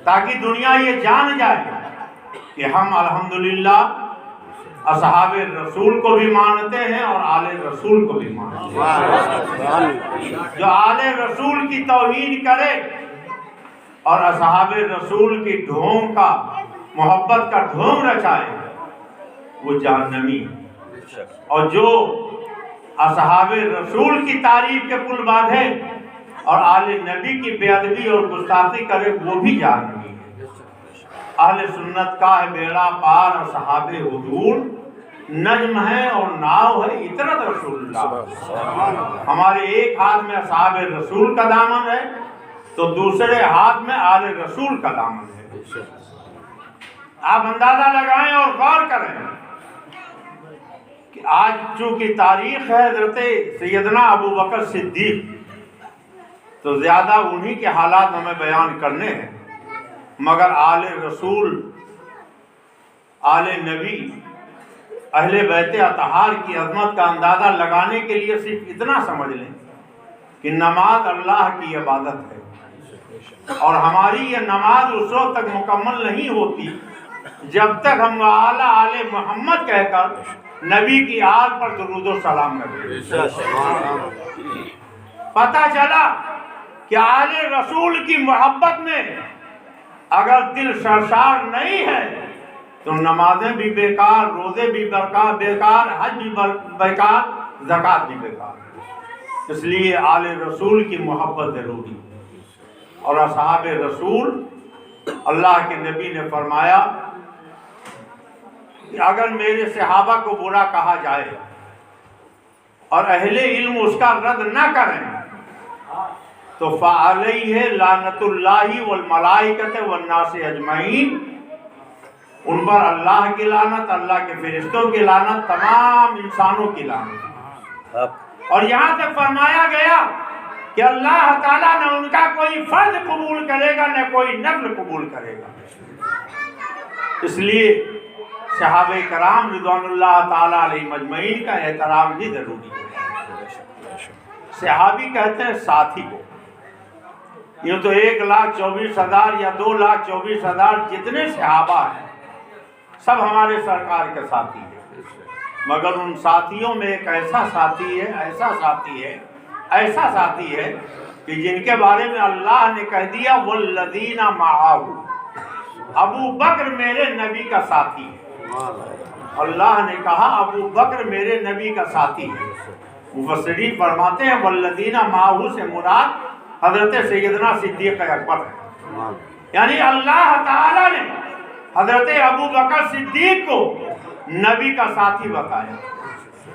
تاکہ دنیا یہ جان جائے کہ ہم الحمدللہ اصحاب رسول کو بھی مانتے ہیں اور آل رسول کو بھی مانتے ہیں۔ جو آل رسول کی توہین کرے اور اصحاب رسول کی ڈھونگ کا محبت کا ڈھونگ رچائے وہ جہنمی ہے، اور جو اصحاب رسول کی تعریف کے پل باندھے اور آل نبی کی بے ادبی اور گستاخی کرے وہ بھی جہنمی ہے۔ اہل سنت کا ہے بیڑا پار اصحاب حضور، نجم ہے اور ناؤ ہے اطرت رسول اللہ۔ ہمارے ایک ہاتھ میں اصحاب رسول کا دامن ہے تو دوسرے ہاتھ میں آل رسول کا دامن ہے۔ آپ اندازہ لگائیں اور غور کریں کہ آج چونکہ تاریخ ہے حضرت سیدنا ابو بکر صدیق، تو زیادہ انہی کے حالات ہمیں بیان کرنے ہیں، مگر آل رسول، آل نبی، اہل بیت اطہار کی عظمت کا اندازہ لگانے کے لیے صرف اتنا سمجھ لیں کہ نماز اللہ کی عبادت ہے، اور ہماری یہ نماز اس وقت تک مکمل نہیں ہوتی جب تک ہم اعلیٰ آل محمد کہہ کر نبی کی آل پر درود و سلام نہ کریں۔ پتہ چلا کہ آل رسول کی محبت میں اگر دل سرشار نہیں ہے تو نمازیں بھی بیکار، روزے بھی بیکار، حج بھی بیکار، زکوٰۃ بھی بیکار۔ اس لیے آل رسول کی محبت ضروری ہے۔ اور اصحاب رسول، اللہ کے نبی نے فرمایا کہ اگر میرے صحابہ کو برا کہا جائے اور اہل علم اس کا رد نہ کریں تو فعلیہ لعنت اللہ والملائکۃ والناس اجمعین، ان پر اللہ کی لعنت، اللہ کے فرشتوں کی لعنت، تمام انسانوں کی لعنت۔ اور یہاں تک فرمایا گیا کہ اللہ تعالیٰ نہ ان کا کوئی فرض قبول کرے گا نہ کوئی نفل قبول کرے گا۔ اس لیے صحابہ کرام رضوان اللہ تعالیٰ علیہ مجمعین کا احترام بھی ضروری ہے۔ صحابی کہتے ہیں ساتھی کو، یہ تو 1,24,000 یا 2,24,000 جتنے صحابہ ہیں سب ہمارے سرکار کے ساتھی ہیں، مگر ان ساتھیوں میں ایک ایسا ساتھی ہے، ایسا ساتھی ہے، ایسا ساتھی ہے کہ جن کے بارے میں اللہ نے کہہ دیا والذین معہ، ابو بکر میرے نبی کا ساتھی ہے۔ اللہ نے کہا ابو بکر میرے نبی کا ساتھی ہے۔ مفسرین فرماتے ہیں والذین معہ سے مراد حضرت سیدنا صدیق اکبر ہے، یعنی اللہ تعالیٰ نے حضرت ابو بکر صدیق کو نبی کا ساتھی بتایا۔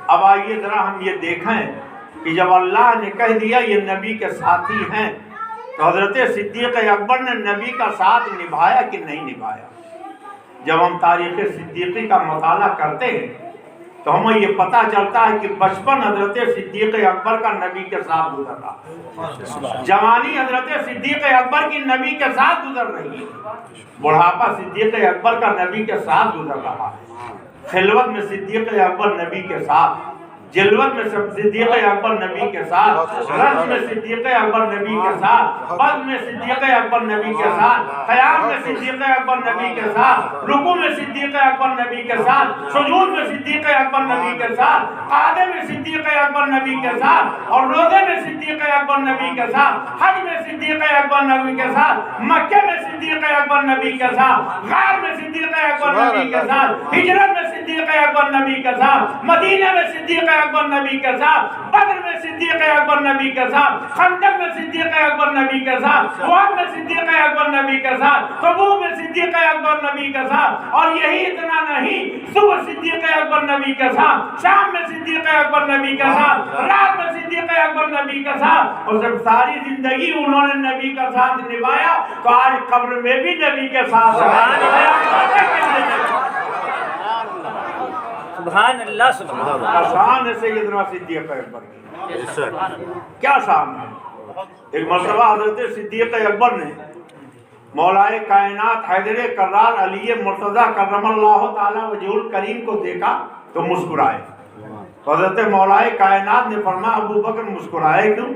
اب آئیے ذرا ہم یہ دیکھیں کہ جب اللہ نے کہہ دیا یہ نبی کے ساتھی ہیں تو حضرت صدیق اکبر نے نبی کا ساتھ نبھایا کہ نہیں نبھایا؟ جب ہم تاریخ صدیقی کا مطالعہ کرتے ہیں تو ہمیں یہ پتہ چلتا ہے کہ بچپن حضرت صدیق اکبر کا نبی کے ساتھ گزر رہا، جوانی حضرت صدیق اکبر کی نبی کے ساتھ گزر رہی ہے، بڑھاپا صدیق اکبر کا نبی کے ساتھ گزر رہا ہے، خلوت میں صدیق اکبر نبی کے ساتھ، جلوت میں صدیق اکبر نبی کے ساتھ، رنج میں صدیق اکبر نبی کے ساتھ، بد میں صدیق اکبر نبی کے ساتھ، قیام میں صدیق اکبر نبی کے ساتھ، رکوع میں صدیق اکبر نبی کے ساتھ، سجود میں صدیق اکبر نبی کے ساتھ، قعدے میں صدیق اکبر نبی کے ساتھ، اور روزے میں صدیق اکبر نبی کے ساتھ، حج میں صدیق اکبر نبی کے ساتھ، مکہ میں صدیق اکبر نبی کے ساتھ، غار میں صدیق اکبر نبی کے ساتھ، ہجرت میں صدیق اکبر نبی کے ساتھ، مدینہ میں صدیق اکبر نبی کے ساتھ، بدر میں صدیق اکبر نبی کے ساتھ، خندق میں صدیق اکبر نبی کے ساتھ، احد میں صدیق اکبر نبی کے ساتھ، تبوک میں صدیق اکبر نبی کے ساتھ، اور یہی اتنا نہیں، صبح صدیق اکبر نبی کے ساتھ، شام میں صدیق اکبر نبی کے ساتھ، رات میں صدیق اکبر نبی کے ساتھ، اور جب ساری زندگی انہوں نے نبی کا ساتھ نبھایا تو آج قبر میں بھی نبی کے ساتھ سبحان اللہ، سبحان اللہ۔ شان ہے سیدنا صدیق اکبر کی، کیا شان ہے؟ ایک مرتبہ حضرت صدیق اکبر نے مولائے کائنات حیدر کرار علی مرتضیٰ کرم اللہ تعالیٰ وجہ الکریم کو دیکھا تو مسکرائے۔ حضرت مولائے کائنات نے فرمایا ابو بکر مسکرائے کیوں؟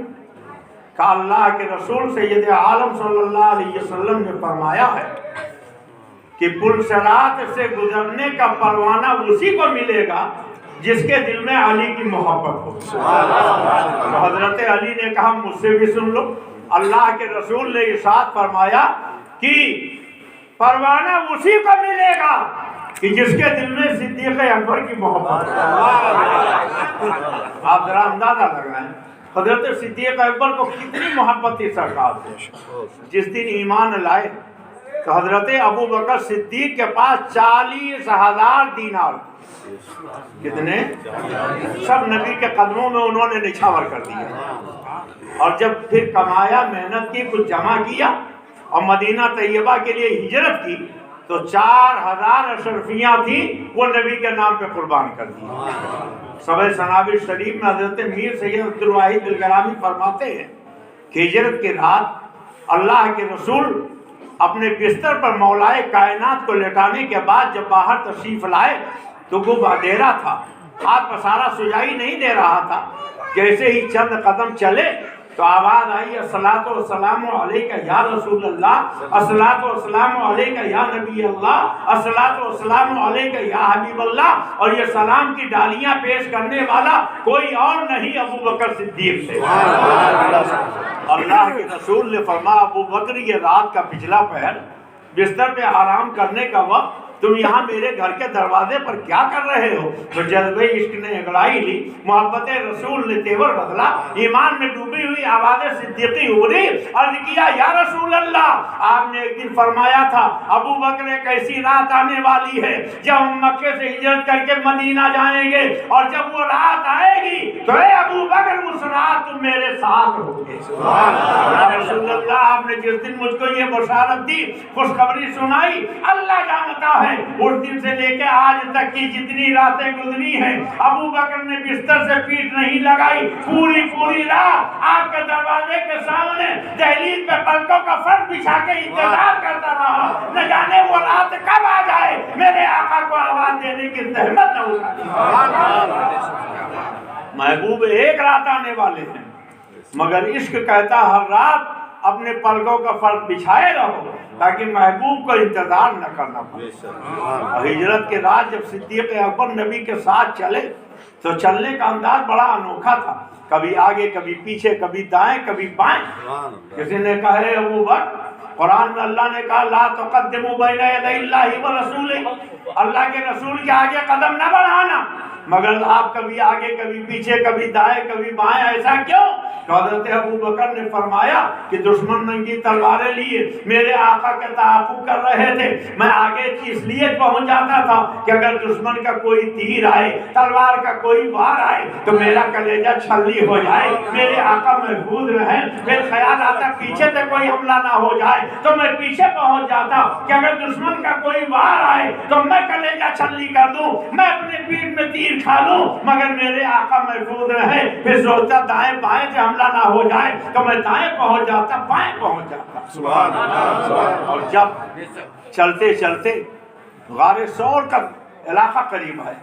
کہ اللہ کے رسول سید عالم صلی اللہ علیہ وسلم نے فرمایا ہے کہ پل صراط سے گزرنے کا پروانہ اسی کو ملے گا جس کے دل میں علی کی محبت ہو۔ تو حضرت علی نے کہا مجھ سے بھی سن لو، اللہ کے رسول نے ارشاد فرمایا کہ پروانہ اسی کو ملے گا کہ جس کے دل میں صدیق اکبر کی محبت ہو۔ آپ ذرا اندازہ لگائیں حضرت صدیق اکبر کو کتنی محبت تھی سرکار سے۔ جس دن ایمان لائے تو حضرت ابو بکر صدیق کے پاس 40,000 دینار، کتنے؟ سب نبی کے قدموں میں انہوں نے نچھاور کر دیا، اور جب پھر کمایا، محنت کی، کچھ جمع کیا اور مدینہ طیبہ کے لیے ہجرت کی تو 4,000 اشرفیاں تھیں وہ نبی کے نام پہ قربان کر دی۔ سبع سنابل شریف میں حضرت میر سید عبدالواحد الکرامی فرماتے ہیں کہ ہجرت کے رات اللہ کے رسول اپنے بستر پر مولائے کائنات کو لٹانے کے بعد جب باہر تشریف لائے تو وہ اندھیرا تھا، ہاتھ پسارا سجائی نہیں دے رہا تھا۔ جیسے ہی چند قدم چلے تو آواز آئی الصلاۃ والسلام علیکہ یا رسول اللہ، الصلاۃ والسلام علیکہ یا نبی اللہ، الصلاۃ والسلام علیکہ یا حبیب اللہ، اور یہ سلام کی ڈالیاں پیش کرنے والا کوئی اور نہیں ابو بکر صدیق تھے۔ اللہ کے رسول نے فرمایا ابو بکر یہ رات کا پچھلا پہر بستر پہ آرام کرنے کا وقت تم یہاں میرے گھر کے دروازے پر کیا کر رہے ہو؟ تو جذبہ عشق نے انگڑائی لی، محبت رسول نے تیور بدلا، ایمان میں ڈوبی ہوئی آواز صدیقی ابھری، عرض کیا یا رسول اللہ، آپ نے ایک دن فرمایا تھا ابو بکر ایک ایسی رات آنے والی ہے جب ہم مکے سے ہجرت کر کے مدینہ جائیں گے، اور جب وہ رات آئے گی تو اے ابو بکر اس رات تم میرے ساتھ ہوگے۔ یا رسول اللہ، آپ نے جس دن مجھ کو یہ بشارت دی، خوشخبری سنائی، اللہ جانتا ہے اس دن سے لے کے آج تک کی جتنی راتیں گزری ہیں ابو بکر نے بستر سے پیٹ نہیں لگائی، پوری رات آپ کے دروازے کے سامنے دہلیز پہ پلکوں کا فرش بچھا کے انتظار کرتا رہا، نہ جانے وہ رات کب آ جائے میرے آقا کو آواز دینے کی زحمت نہ اٹھائی۔ محبوب ایک رات آنے والے ہیں، مگر عشق کہتا ہر رات اپنے پلکوں کا فرش بچھائے رہو تاکہ محبوب کو انتظار نہ کرنا پڑے۔ اور ہجرت کے رات جب صدیق اکبر نبی کے ساتھ چلے تو چلنے کا انداز بڑا انوکھا تھا، کبھی آگے کبھی پیچھے، کبھی دائیں کبھی بائیں۔ کسی نے کہا ہے ابو بکر، قرآن میں اللہ نے کہا لا تقدموا بین یدی اللہ ورسولہ، اللہ کے رسول کے آگے قدم نہ بڑھانا، مگر آپ کبھی آگے کبھی پیچھے، کبھی دائیں کبھی بائیں، ایسا کیوں؟ تو حضرت ابو بکر نے فرمایا کہ دشمن ننگی تلواریں لیے میرے آقا کے تعاقب کر رہے تھے، میں آگے اس لیے پہنچ جاتا تھا کہ اگر دشمن کا کوئی تیر آئے، تلوار کا کوئی وار آئے تو میرا کلیجہ چھلنی ہو جائے، میرے آقا محفوظ رہیں۔ پھر خیال آتا پیچھے سے کوئی حملہ نہ ہو جائے تو میں پیچھے پہنچ جاتا کہ اگر دشمن کا کوئی وار آئے تو میں کلیجہ چھلنی کر دوں، میں اپنے پیٹھ میں تیر کھا لوں، مگر میرے آقا محفوظ رہیں۔ پھر سوچتا دائیں بائیں سے حملہ نہ ہو جائے تو میں دائیں پہنچ جاتا، بائیں پہنچ جاتا۔ سبحان اللہ۔ اور جب چلتے چلتے غار ثور کا علاقہ قریب ہے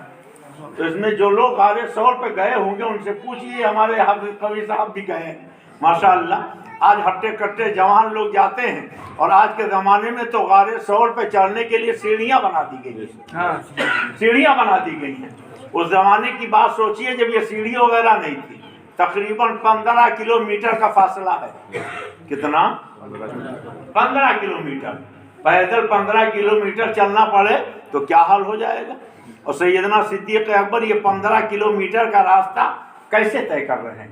تو اس میں جو لوگ غار ثور پہ گئے ہوں گے ان سے پوچھئے، ہمارے حافظ قوی صاحب بھی گئے ہیں ماشاءاللہ۔ آج ہٹے کٹے جوان لوگ جاتے ہیں، اور آج کے زمانے میں تو غار ثور پہ چڑھنے کے لیے سیڑھیاں بنا دی گئی ہیں، سیڑھیاں بنا دی گئی ہیں۔ اس زمانے کی بات سوچئے جب یہ سیڑھی وغیرہ نہیں تھی، تقریباً 15 کلومیٹر کا فاصلہ ہے۔ کتنا؟ 15 کلومیٹر، پیدل 15 کلومیٹر چلنا پڑے تو کیا حال ہو جائے گا؟ اور سیدنا صدیق اکبر یہ 15 کلومیٹر کا راستہ کیسے طے کر رہے ہیں؟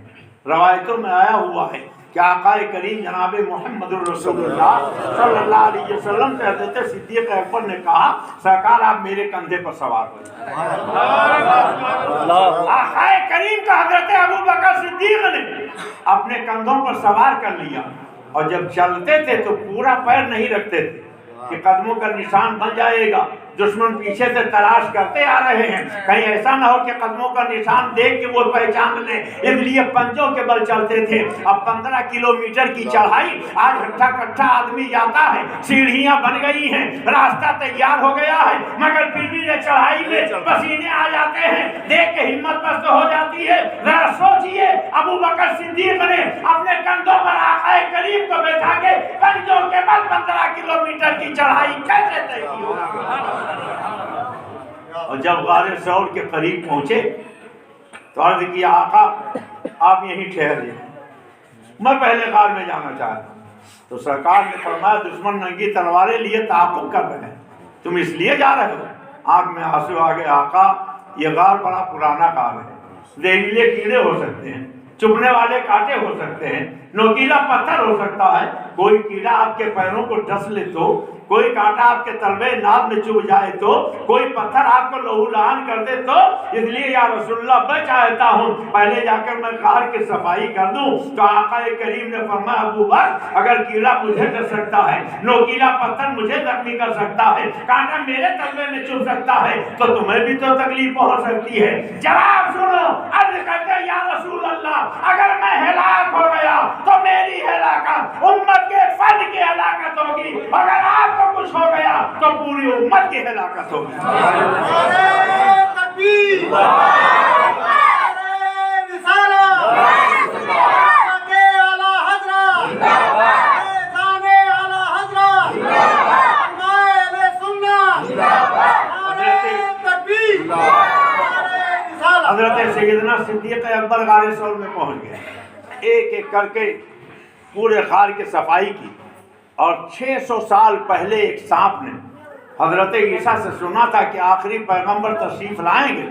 روایتوں میں آیا ہوا ہے کہ آقا کریم جناب محمد الرسول اللہ صلی اللہ علیہ وسلم سے حضرت صدیق اکبر نے کہا سرکار آپ میرے کندھے پر سوار ہو جائیں۔ آقا کریم کا حضرت ابو بکر صدیق نے اپنے کندھوں پر سوار کر لیا، اور جب چلتے تھے تو پورا پیر نہیں رکھتے تھے کہ قدموں کا نشان بن جائے گا، دشمن پیچھے سے تلاش کرتے آ رہے ہیں، کہیں ایسا نہ ہو کہ قدموں کا نشان دیکھ کے وہ پہچان لیں، اس لیے پنجوں کے بل چلتے تھے۔ اب 15 کلومیٹر کی چڑھائی، آج ہٹھا کٹھا آدمی جاتا ہے، سیڑھیاں بن گئی ہیں، راستہ تیار ہو گیا ہے، مگر پھر بھی چڑھائی میں پسینے آ جاتے ہیں، دیکھ کے ہمت پست ہو جاتی ہے۔ ذرا سوچئے ابو بکر صدیق نے اپنے کندھوں پر آقا کریم کو بیٹھا کے پنجوں کے بل 15 کلومیٹر کی چڑھائی کیسے طے کی ہوگی؟ اور جب غار ثور کے قریب پہنچے تو عرض کیا آقا آپ یہیں ٹھہرے، میں پہلے غار میں جانا چاہتا ہوں۔ تو سرکار نے فرمایا دشمن ننگی تلواریں لیے تعاقب کر رہے ہیں، تم اس لیے جا رہے ہو؟ آنکھ میں آنسو آ گئے، آقا یہ غار بڑا پرانا غار ہے، زہریلے کیڑے ہو سکتے ہیں، چبھنے والے کانٹے ہو سکتے ہیں، نوکیلا پتھر ہو سکتا ہے، کوئی کیڑا آپ کے پیروں کو ڈس لے تو، کوئی کانٹا آپ کے تلوے ناک میں چبھ جائے تو، کوئی پتھر آپ کو لہو لہان کر دے تو، اس لیے یا رسول اللہ میں چاہتا ہوں پہلے جا کر میں غار کی صفائی کر دوں۔ تو آقا کریم نے فرمایا ابو بکر اگر کیڑا مجھے ڈس سکتا ہے، نوکیلا پتھر مجھے زخمی کر سکتا ہے، کانٹا میرے تلوے میں چبھ سکتا ہے، تو تمہیں بھی تو تکلیف پہنچ سکتی ہے۔ جواب سنو، عرض کرتے یا رسول اللہ اگر میں ہلاک ہو گیا تو میری ہلاکت امت کے فرد کی ہلاکت ہوگی، اگر آپ کو کچھ ہو گیا تو پوری امت کی ہلاکت ہوگی۔ نعرہ تکبیر، نعرہ رسالت، کے اعلیٰ حضرت، فیضان اعلیٰ حضرت، نائب سنت، نعرہ تکبیر، نعرہ رسالت۔ حضرت سیدنا صدیق اکبر غار ثور میں پہنچ گئے، ایک ایک کر کے پورے غار کی صفائی کی، اور 600 سال پہلے ایک سانپ نے حضرت عیسیٰ سے سنا تھا کہ آخری پیغمبر تشریف لائیں گے،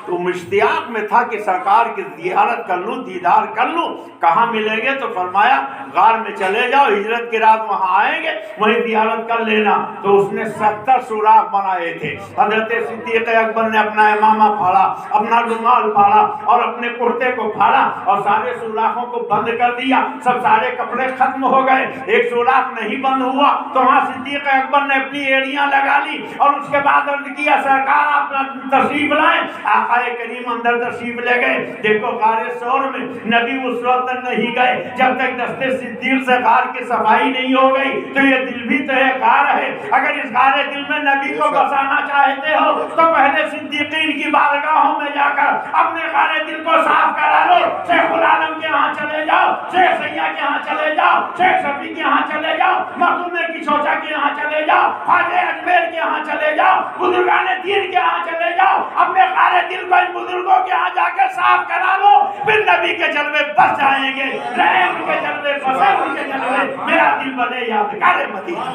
تو اشتیاق میں تھا کہ سرکار کی زیارت کر لوں، دیدار کر لوں، کہاں ملیں گے؟ تو فرمایا غار میں چلے جاؤ، ہجرت کی رات وہاں آئیں گے، وہیں زیارت کر لینا۔ تو اس نے 70 سوراخ بنائے تھے۔ حضرت صدیق اکبر نے اپنا امامہ پھاڑا، اپنا رومال پھاڑا اور اپنے کرتے کو پھاڑا اور سارے سوراخوں کو بند کر دیا، سب سارے کپڑے ختم ہو گئے، ایک سوراخ نہیں بند ہوا۔ تو وہاں صدیق اکبر نے اپنی ایڑیاں لگا لی اور اس کے بعد عرض کیا سرکار آپ تشریف لائیں۔ آقا کریم اندر تشریف لے گئے۔ دیکھو غار ثور میں نبی اس وقت نہیں گئے جب تک دست صدیق سے غار کی صفائی نہیں ہو گئی، تو یہ دل بھی تو ایک غار ہے، اگر اس غار دل میں نبی کو بسانا چاہتے ہو تو پہلے صدیقین کی بارگاہوں میں جا کر اپنے غار دل کو صاف کرا لو۔ شیخ العالم کے ہاں چلے جاؤ، شیخ سیاح کے ہاں چلے جاؤ، شیخ شفیع کے ہاں چلے جاؤ، مخدوم کی چوچا کے ہاں چلے جاؤ، خواجہ اجمیر کے ہاں چلے جاؤ، بزرگان دین کے ہاں چلے جاؤ، اپنے غار دل کو ان بزرگوں کے ہاں جا کے صاف کرا لو، پھر نبی کے جلوے بس جائیں گے، رحم کے جلوے، فضل کے جلوے، میرا دل بنے یادگار مدینہ۔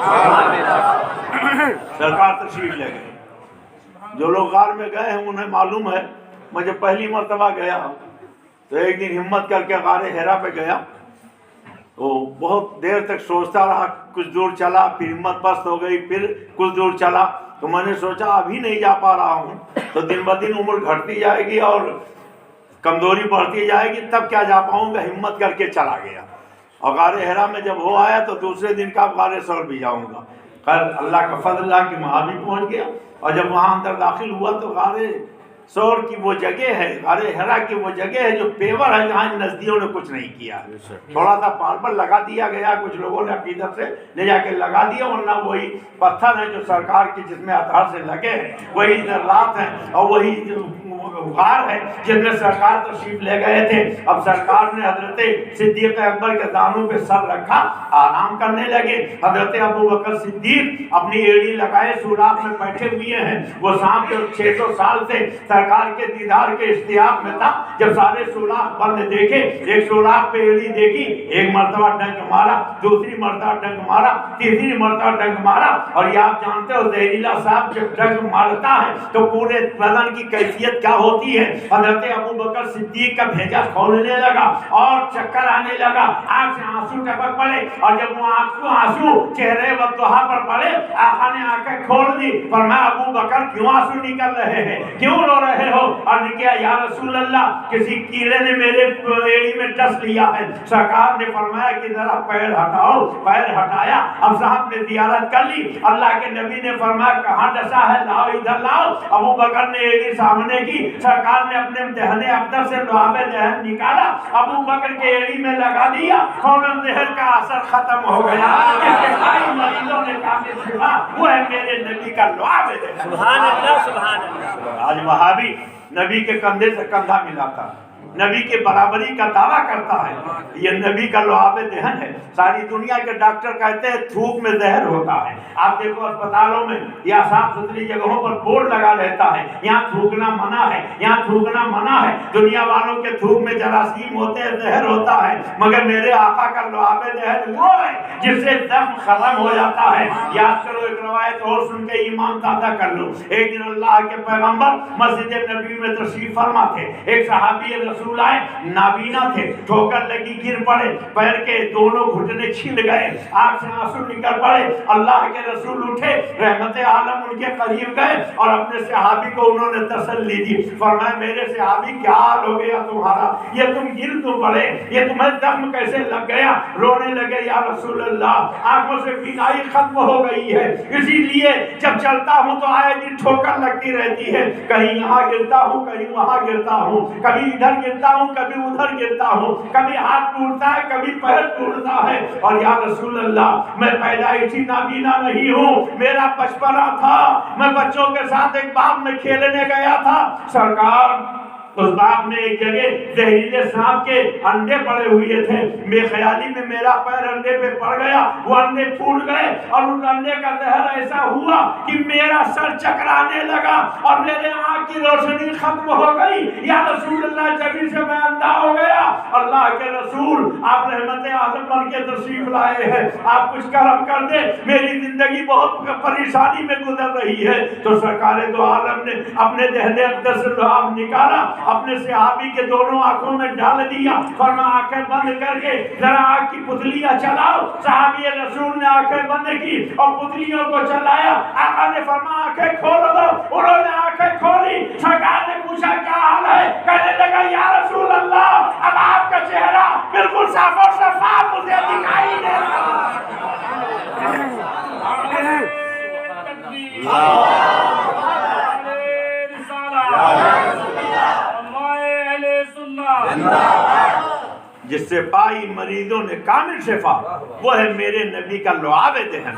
سرکار تشریف لے گئے۔ جو لوگ غار میں گئے ہیں انہیں معلوم ہے، میں جب پہلی مرتبہ گیا تو ایک دن ہمت کر کے غار حرا پہ گیا، تو بہت دیر تک سوچتا رہا، کچھ دور چلا پھر ہمت پست ہو گئی، پھر کچھ دور چلا، تو میں نے سوچا ابھی نہیں جا پا رہا ہوں تو دن بدن عمر گھٹتی جائے گی اور کمزوری بڑھتی جائے گی، تب کیا جا پاؤں گا، ہمت کر کے چلا گیا۔ اور غار حرا میں جب ہو آیا تو دوسرے دن کا غار ثور بھی جاؤں گا، خیر اللہ کا فضل اللہ کہ وہاں بھی پہنچ گیا۔ اور جب وہاں اندر داخل ہوا تو غار ثور کی وہ جگہ ہے، غار حرا کی وہ جگہ ہے جو پیور ہے، جہاں نزدیوں نے کچھ نہیں کیا، تھوڑا سا ماربل لگا دیا گیا، کچھ لوگوں نے عقیدت سے لے جا کے لگا دیا، ورنہ وہی پتھر ہیں جو سرکار کی جس میں اطہار سے لگے ہیں، وہی ذرات ہیں اور وہی غار ہے جس میں سرکار تشریف لے گئے تھے۔ اب سرکار نے حضرت صدیق اکبر کے دانوں پہ سر رکھا، آرام کرنے لگے۔ حضرت ابو بکر صدیق اپنی ایڑی لگائے سوراخ میں بیٹھے ہوئے ہیں۔ وہ سانپ جو 600 سال سے سرکار کے دیدار کے اشتیاق میں تھا، جب سارے سوراخ بند دیکھے، ایک سوراخ پہ ایڑی دیکھی، ایک مرتبہ ڈنک مارا، دوسری مرتبہ ڈنک مارا، تیسری مرتبہ ڈنک مارا۔ اور یہ آپ جانتے ہو زہریلا سانپ جب ڈنک مارتا ہے تو پورے بدن کی کیفیت کیا ہوتی ہے۔ حضرت ابو بکر صدیق کا بھیجا کھولنے لگا اور چکر آنے لگا، آنکھ سے آنسو ٹپک پڑے، اور جب وہ آنسو چہرے وضحا پر پڑے، آقا نے آنکھیں کھول دی، فرمایا ابو بکر کیوں آنسو نکل رہے ہیں، کیوں رو رہے ہو؟ عرض کیا یا رسول اللہ کسی کیڑے نے میرے ایڑی میں ڈس لیا ہے۔ سرکار نے فرمایا کہ ذرا پیر ہٹاؤ، پیر ہٹایا، اب صاحب نے زیارت کر لی، اللہ کے نبی نے فرمایا کہاں ڈسا ہے، لاؤ ادھر لاؤ۔ ابو بکر نے ایڑی سامنے کی، سرکار نے اپنے دہن افضل سے لعاب دہن نکالا، ابو بکر کے ایڑی میں لگا دیا، فوراً زہر کا اثر ختم ہو گیا۔ اس کے ساری مریضوں نے کامل شفا، وہ ہے میرے نبی کا لعاب دہن۔ سبحان اللہ سبحان اللہ۔ آج وہابی نبی کے کندھے سے کندھا ملاتا، نبی کے برابری کا دعویٰ کرتا ہے، یہ نبی کا لعاب دہن ہے۔ ساری دنیا کے ڈاکٹر کہتے ہیں تھوک میں زہر ہوتا ہے۔ آپ دیکھو اسپتالوں میں یا صاف ستھری جگہوں پر بورڈ لگا رہتا ہے یہاں تھوکنا منع ہے، یہاں تھوکنا منع ہے۔ دنیا والوں کے تھوک میں جراثیم ہوتے ہیں، زہر ہوتا ہے، مگر میرے آقا کا لعاب دہن وہ ہے جس سے دم ختم ہو جاتا ہے۔ یاد کرو ایک روایت اور سن کے ایمان تازہ کر لو۔ ایک دن اللہ کے پیغمبر مسجد نبی میں تشریف فرما تھے، ایک صحابی رسول آئے، نابینا تھے، ٹھوکر لگی گر پڑے، پیر کے دونوں گھٹنے چھل گئے، آنکھ سے آنسو نکل پڑے۔ اللہ کے رسول اٹھے، رحمت عالم ان کے قریب گئے اور اپنے صحابی کو انہوں نے تسلی دی، فرمایا میرے صحابی کیا حال ہو گیا تمہارا، یہ تم گر تو پڑے، یہ تمہیں دم کیسے لگ گیا؟ رونے لگے، یا رسول اللہ آنکھوں سے بینائی ختم ہو گئی ہے، اسی لیے جب چلتا ہوں تو آئے دن ٹھوکر لگتی رہتی ہے، کہیں یہاں گرتا ہوں کہیں وہاں گرتا ہوں، کبھی ادھر گرتا ہوں کبھی ادھر گرتا ہوں، کبھی ہاتھ ٹوٹتا ہے کبھی پیر ٹوٹتا ہے۔ اور یا رسول اللہ میں پیدائشی نابینا نہیں ہوں، میرا بچپنا تھا، میں بچوں کے ساتھ ایک باغ میں کھیلنے گیا تھا، سرکار اس باغ میں ایک جگہ زہریلے سانپ کے انڈے پڑے ہوئے تھے، بے خیالی میں میرا پیر انڈے پہ پڑ گیا، وہ انڈے پھوٹ گئے اور اس انڈے کا زہر ایسا ہوا کہ میرا سر چکرانے لگا اور میرے آنکھ کی روشنی ختم ہو گئی۔ یا رسول اللہ جبھی سے میں اندھا ہو گیا۔ اللہ کے رسول آپ رحمت عالم بن کے تشریف لائے ہیں، آپ کچھ کرم کر دیں، میری زندگی بہت پریشانی میں گزر رہی ہے۔ تو سرکار دو عالم نے اپنے دہن اقدس سے لعاب نکالا، اپنے صحابی کے دونوں آنکھوں میں ڈال دیا، فرمایا آنکھیں بند کر کے ذرا آنکھ کی پتلیاں چلاؤ۔ صحابی رسول نے آنکھیں بند کی اور پتلیوں کو چلایا، آقا نے فرمایا آنکھیں کھول دو، انہوں نے آنکھیں کھولی، سرکار نے پوچھا کیا حال ہے؟ کہنے لگا یا رسول اللہ اب آپ کا چہرہ بالکل صاف اور شفاف مجھے دکھائی دے رہا جس سے پائی مریضوں نے کامل شفا، وہ ہے میرے نبی کا لعاب دہن۔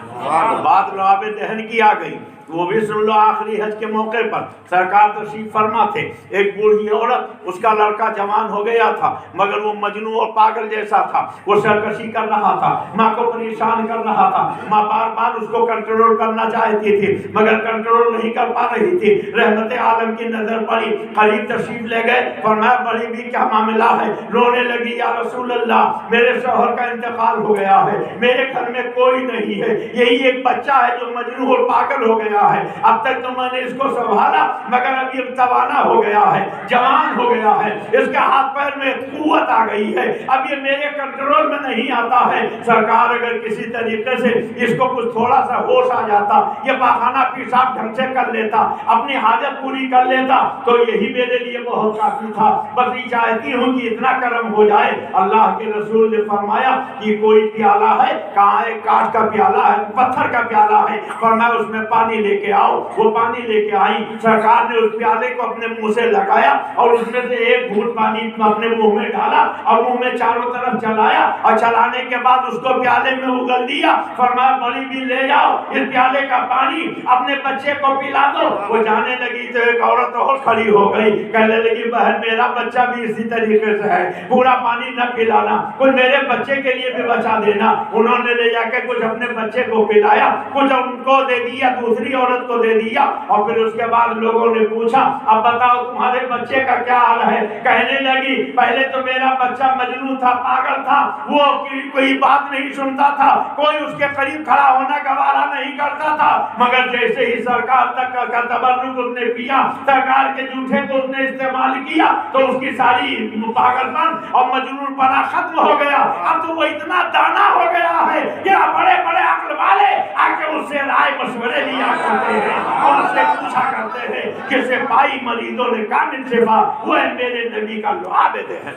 بات لعاب دہن کی آ گئی، وہ بھی سن لو۔ آخری حج کے موقع پر سرکار تشریف فرما تھے، ایک بوڑھی عورت، اس کا لڑکا جوان ہو گیا تھا مگر وہ مجنون اور پاگل جیسا تھا، وہ سرکشی کر رہا تھا، ماں کو پریشان کر رہا تھا، ماں بار بار اس کو کنٹرول کرنا چاہتی تھی مگر کنٹرول نہیں کر پا رہی تھی۔ رحمت عالم کی نظر پڑی، قریب تشریف لے گئے، فرمایا بڑی بھی کیا معاملہ ہے؟ رونے لگی، یا رسول اللہ میرے شوہر کا انتقال ہو گیا ہے، میرے گھر میں کوئی نہیں ہے، یہی ایک بچہ ہے جو مجنون اور پاگل ہو گیا ہے، اب تک تو میں نے اس کو سنبھالا مگر اب یہ توانا ہو گیا ہے، جوان ہو گیا ہے، اس کے ہاتھ پیر میں قوت آ گئی ہے، اب یہ میرے کنٹرول میں نہیں آتا ہے۔ سرکار اگر کسی طریقے سے اس کو کچھ تھوڑا سا ہوش آ جاتا، یہ پاخانہ پیشاب ڈھنگ سے کر لیتا، اپنی حاجت پوری کر لیتا تو یہی میرے لیے بہت کافی تھا، بس یہ چاہتی ہوں کہ اتنا کرم ہو جائے۔ اللہ کے رسول نے فرمایا کہ کوئی پیالہ ہے؟ کہاں ہے؟ کاٹ کا پیالہ ہے، پتھر کا پیالہ ہے، فرمایا اس میں پانی لے کے آؤ۔ وہ پانی لے کے آئی، سرکار نے اس پیالے کو اپنے منہ سے لگایا اور اس میں سے ایک گھونٹ پانی اپنے منہ میں ڈالا اور منہ میں چاروں طرف چلایا اور چلانے کے بعد اس کو پیالے میں اگل دیا، فرمایا بڑی بھی لے جاؤ اس پیالے کا پانی اپنے بچے کو پلا دو۔ وہ جانے لگی تو ایک عورت اور کھڑی ہو گئی، کہنے لگی بہن میرا بچہ بھی اسی طریقے سے ہے، پورا پانی نہ پلانا، کچھ میرے بچے کے لیے بھی بچا دینا۔ انہوں نے لے جا کے کچھ اپنے بچے کو پلایا، کچھ ان کو دے دیا، دوسری عورت کو دے دیا، اور پھر اس کے بعد لوگوں نے پوچھا اب بتاؤ تمہارے بچے کا کیا حال ہے؟ کہنے لگی پہلے تو میرا بچہ مجنون تھا، پاگل تھا، وہ کوئی بات نہیں سنتا تھا، کوئی اس کے قریب کھڑا ہونا گوارا نہیں کرتا تھا، مگر جیسے ہی سرکار تک کا تبرک اس نے پیا، سرکار کے جھوٹے کو اس نے استعمال کیا تو اس کی ساری پاگل پن اور مجنون پنا ختم ہو گیا۔ اب تو وہ اتنا دانا ہو گیا ہے کہ بڑے بڑے عقل والے آ کے اس سے رائے مشورے لیا کرتے ہیں اور سے پوچھا کرتے ہیں کہ سپاہی مریضوں نے کامل شفا، وہ میرے نبی کا لعاب ہے۔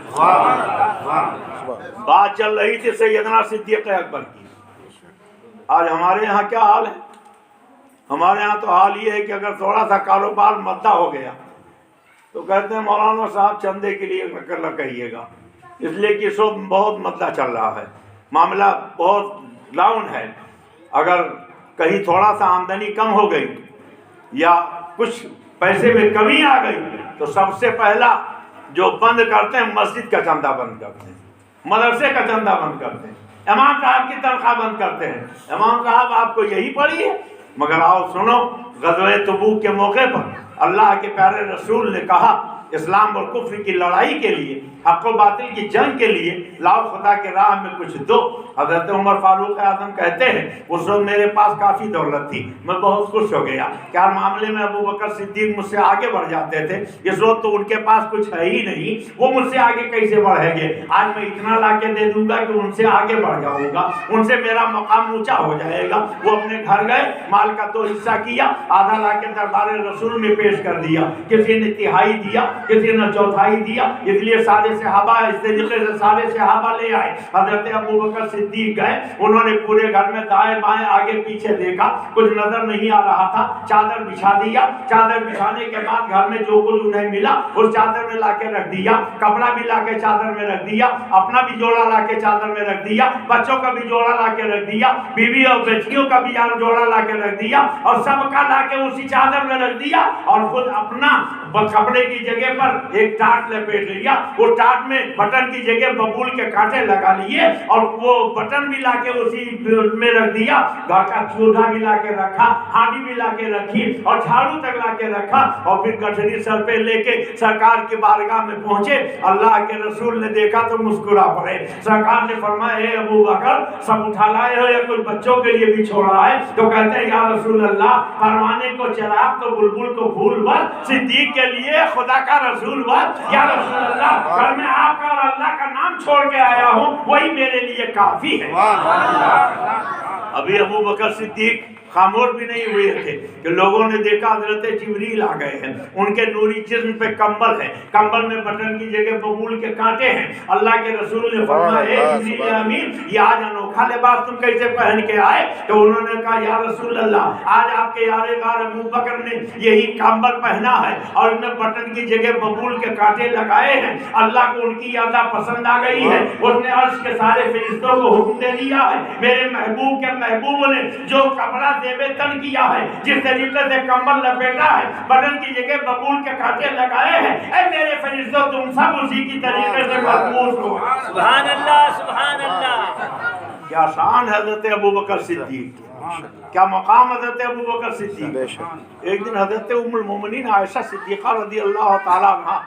بات چل رہی تھی سیدنا صدیق اکبر کی۔ آج ہمارے یہاں کیا حال ہے؟ ہمارے یہاں تو حال یہ ہے کہ اگر تھوڑا سا کاروبار مدہ ہو گیا تو کہتے ہیں مولانا صاحب چندے کے لیے نہ کہیے گا، اس لیے کہ اس وقت بہت مدہ چل رہا ہے، معاملہ بہت ڈاؤن ہے۔ اگر کہیں تھوڑا سا آمدنی کم ہو گئی یا کچھ پیسے میں کمی آ گئی تو سب سے پہلا جو بند کرتے ہیں مسجد کا چندہ بند کرتے ہیں، مدرسے کا چندہ بند کرتے ہیں، امام صاحب کی تنخواہ بند کرتے ہیں۔ امام صاحب آپ کو یہی پڑھی ہے؟ مگر آؤ سنو، غزوہ تبوک کے موقع پر اللہ کے پیارے رسول نے کہا اسلام اور کفر کی لڑائی کے لیے، حق و باطل کی جنگ کے لیے لاؤ خدا کے راہ میں کچھ دو۔ حضرت عمر فاروق اعظم کہتے ہیں اس وقت میرے پاس کافی دولت تھی، میں بہت خوش ہو گیا کہ ہر معاملے میں ابو بکر صدیق مجھ سے آگے بڑھ جاتے تھے، اس وقت تو ان کے پاس کچھ ہے ہی نہیں، وہ مجھ سے آگے کیسے بڑھیں گے؟ آج میں اتنا لا کے دے دوں گا کہ ان سے آگے بڑھ جاؤں گا، ان سے میرا مقام اونچا ہو جائے گا۔ وہ اپنے گھر گئے، مال کا 2 حصہ کیا، آدھا لا کے دربار رسول میں پیش کر دیا، کسی نے تہائی دیا، کسی نے چوتھائی دیا، اس لیے سارے صحابہ اس طریقے سے سارے صحابہ لے آئے۔ حضرت ابو بکر صدیق گئے، انہوں نے پورے گھر میں دائیں بائیں آگے پیچھے دیکھا، کچھ نظر نہیں آ رہا تھا، چادر بچھا دیا، چادر بچھانے کے بعد گھر میں جو کچھ انہیں ملا اس چادر میں لا کے رکھ دیا، کپڑا بھی لا کے چادر میں رکھ دیا، اپنا بھی جوڑا لا کے چادر میں رکھ دیا، بچوں کا بھی جوڑا لا کے رکھ دیا، بیوی اور بیٹیوں کا بھی جوڑا لا کے رکھ دیا، اور سب کا لا کے اسی چادر میں رکھ دیا، اور خود اپنا کپڑے کی جگہ پر ایک ٹاٹ لپیٹ لیا، وہ ٹاٹ میں بٹن کی جگہ ببول کے کانٹے لگا لیے، اور وہ بٹن بھی لا کے اسی میں رکھ دیا، گھر کا چولہا بھی لا کے رکھا، ہانڈی بھی لا کے رکھی، اور جھاڑو تک لا کے رکھا، اور پھر گٹھڑی سر پہ لے کے سرکار کی بارگاہ میں پہنچے۔ اللہ کے رسول نے دیکھا تو مسکرا پڑے۔ سرکار نے فرمایا اے ابو بکر سب اٹھا لائے ہو یا کچھ بچوں کے لیے بھی چھوڑا ہے؟ تو کہتے ہیں یا رسول اللہ پروانے کو چراغ تو بلبل کو پھول بھر، صدیق کے لیے خدا کا رسول بھر۔ یا رسول اللہ گھر میں آپ کا اور اللہ کا نام چھوڑ کے آیا ہوں، وہی میرے لیے کافی ہے۔ ابھی ابو بکر صدیق خاموش بھی نہیں ہوئے تھے کہ لوگوں نے دیکھا حضرت جبریل آ گئے ہیں، ان کے نوری جسم پہ کمبل ہے، کمبل میں بٹن کی جگہ ببول کے کانٹے ہیں۔ اللہ کے رسول نے فرمایا اے جبریل امین یہ آج انوکھا لباس تم کیسے پہن کے آئے؟ تو انہوں نے کہا یا رسول اللہ آج آپ کے یار غار ابو بکر نے یہی کمبل پہنا ہے اور انہیں بٹن کی جگہ ببول کے کانٹے لگائے ہیں، اللہ کو ان کی یادہ پسند آ گئی ہے، اس نے عرش کے سارے فرشتوں کو حکم دے دیا ہے میرے محبوب کے محبوب نے جو کپڑا دیوے تن کیا ہے، جس طریقے سے کمبل لپیٹا ہے، بٹن کی جگہ ببول کے کانٹے لگائے ہیں، اے میرے فرشتوں تم سب اسی کی طریقے سے ملبوس ہو۔ سبحان اللہ سبحان اللہ۔ کیا شان حضرت ابو بکر صدیق، کیا مقام حضرت ابو بکر صدیق۔ ایک دن حضرت ام المومنین عائشہ صدیقہ رضی اللہ تعالیٰ عنہ